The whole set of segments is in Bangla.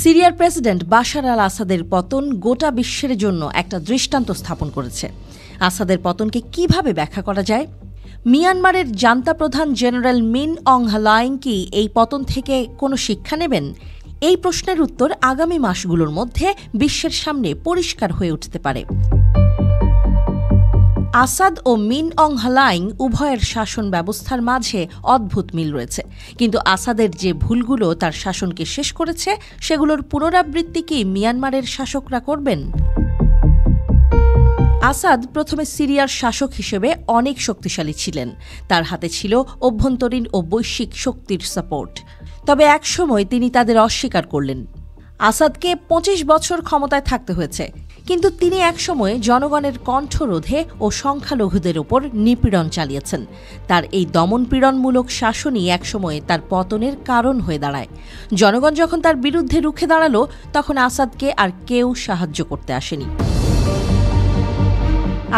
সিরিয়ার প্রেসিডেন্ট বাশার আল আসাদের পতন গোটা বিশ্বের জন্য একটা দৃষ্টান্ত স্থাপন করেছে। আসাদের পতনকে কিভাবে ব্যাখ্যা করা যায়? মিয়ানমারের জান্তা প্রধান জেনারেল মিন অং হ্লাইং কি এই পতন থেকে কোনো শিক্ষা নেবেন? এই প্রশ্নের উত্তর আগামী মাসগুলোর মধ্যে বিশ্বের সামনে পরিষ্কার হয়ে উঠতে পারে। আসাদ ও মিন অং হ্লাইং উভয়ের শাসন ব্যবস্থার মাঝে অদ্ভুত মিল রয়েছে, কিন্তু আসাদের যে ভুলগুলো তার শাসনকে শেষ করেছে সেগুলোর পুনরাবৃত্তি কি মিয়ানমারের শাসকরা করবেন? আসাদ প্রথমে সিরিয়ার শাসক হিসেবে অনেক শক্তিশালী ছিলেন। তার হাতে ছিল অভ্যন্তরীণ ও বৈশ্বিক শক্তির সাপোর্ট। তবে একসময় তিনি তাদের অস্বীকার করলেন। আসাদকে ২৫ বছর ক্ষমতায় থাকতে হয়েছে, কিন্তু তিনি একসময় জনগণের কণ্ঠরোধে ও সংখ্যালঘুদের ওপর নিপীড়ন চালিয়েছেন। তার এই দমনপীড়নমূলক শাসনই একসময় তার পতনের কারণ হয়ে দাঁড়ায়। জনগণ যখন তার বিরুদ্ধে রুখে দাঁড়ালো, তখন আসাদকে আর কেউ সাহায্য করতে আসেনি।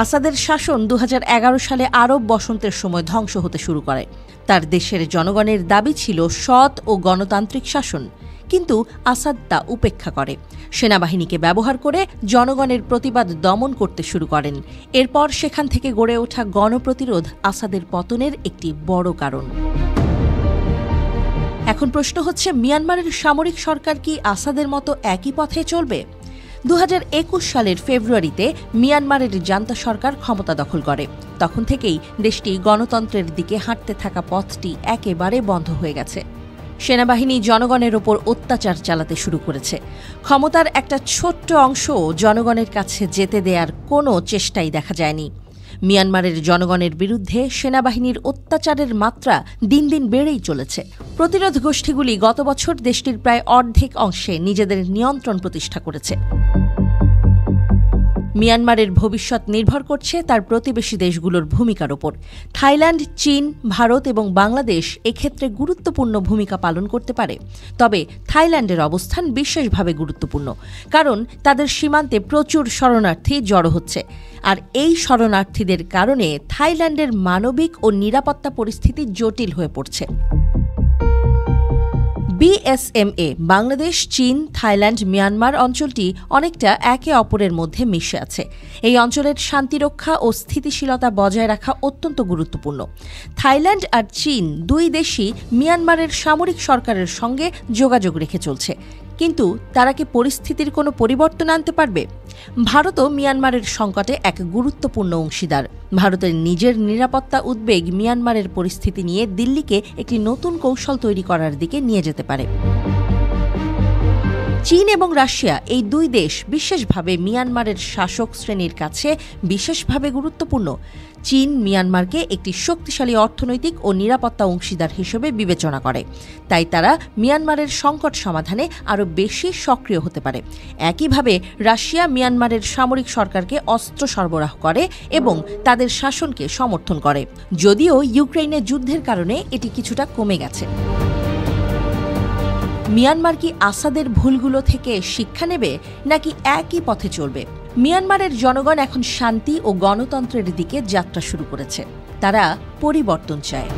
আসাদের শাসন ২০১১ সালে আরব বসন্তের সময় ধ্বংস হতে শুরু করে। তার দেশের জনগণের দাবি ছিল সৎ ও গণতান্ত্রিক শাসন, কিন্তু আসাদ তা উপেক্ষা করে। সেনাবাহিনীকে ব্যবহার করে জনগণের প্রতিবাদ দমন করতে শুরু করেন। এরপর সেখান থেকে গড়ে ওঠা গণপ্রতিরোধ আসাদের পতনের একটি বড় কারণ। এখন প্রশ্ন হচ্ছে, মিয়ানমারের সামরিক সরকার কি আসাদের মতো একই পথে চলবে? ২০২১ সালের ফেব্রুয়ারিতে মিয়ানমারের জান্তা সরকার ক্ষমতা দখল করে। তখন থেকেই দেশটি গণতন্ত্রের দিকে হাঁটতে থাকা পথটি একেবারে বন্ধ হয়ে গেছে। সেনাবাহিনী জনগণের ওপর অত্যাচার চালাতে শুরু করেছে। ক্ষমতার একটা ছোট্ট অংশ জনগণের কাছে যেতে দেওয়ার কোনো চেষ্টাই দেখা যায়নি। মিয়ানমারের জনগণের বিরুদ্ধে সেনাবাহিনীর অত্যাচারের মাত্রা দিন দিন বেড়েই চলেছে। প্রতিরোধ গোষ্ঠীগুলি গত বছর দেশটির প্রায় অর্ধেক অংশে নিজেদের নিয়ন্ত্রণ প্রতিষ্ঠা করেছে। মিয়ানমারের ভবিষ্যৎ নির্ভর করছে তার প্রতিবেশী দেশগুলোর ভূমিকার ওপর। থাইল্যান্ড, চীন, ভারত এবং বাংলাদেশ এক্ষেত্রে গুরুত্বপূর্ণ ভূমিকা পালন করতে পারে। তবে থাইল্যান্ডের অবস্থান বিশেষভাবে গুরুত্বপূর্ণ, কারণ তাদের সীমান্তে প্রচুর শরণার্থী জড়ো হচ্ছে। আর এই শরণার্থীদের কারণে থাইল্যান্ডের মানবিক ও নিরাপত্তা পরিস্থিতি জটিল হয়ে পড়ছে। বিএসএমএ বাংলাদেশ, চীন, থাইল্যান্ড, মিয়ানমার অঞ্চলটি অনেকটা একে অপরের মধ্যে মিশে আছে। এই অঞ্চলের শান্তিরক্ষা ও স্থিতিশীলতা বজায় রাখা অত্যন্ত গুরুত্বপূর্ণ। থাইল্যান্ড আর চীন দুই দেশই মিয়ানমারের সামরিক সরকারের সঙ্গে যোগাযোগ রেখে চলছে, কিন্তু তারা কি পরিস্থিতির কোনো পরিবর্তন আনতে পারবে? ভারতও মিয়ানমারের সংকটে এক গুরুত্বপূর্ণ অংশীদার। ভারতের নিজের নিরাপত্তা উদ্বেগ মিয়ানমারের পরিস্থিতি নিয়ে দিল্লিকে একটি নতুন কৌশল তৈরি করার দিকে নিয়ে যেতে পারে। চীন এবং রাশিয়া এই দুই দেশ বিশেষভাবে মিয়ানমারের শাসক শ্রেণীর কাছে বিশেষভাবে গুরুত্বপূর্ণ। চীন মিয়ানমারকে একটি শক্তিশালী অর্থনৈতিক ও নিরাপত্তা অংশীদার হিসেবে বিবেচনা করে, তাই তারা মিয়ানমারের সংকট সমাধানে আরও বেশি সক্রিয় হতে পারে। একইভাবে রাশিয়া মিয়ানমারের সামরিক সরকারকে অস্ত্র সরবরাহ করে এবং তাদের শাসনকে সমর্থন করে, যদিও ইউক্রেনের যুদ্ধের কারণে এটি কিছুটা কমে গেছে। মিয়ানমার কি আসাদের ভুলগুলো থেকে শিক্ষা নেবে, নাকি একই পথে চলবে? মিয়ানমারের জনগণ এখন শান্তি ও গণতন্ত্রের দিকে যাত্রা শুরু করেছে। তারা পরিবর্তন চায়।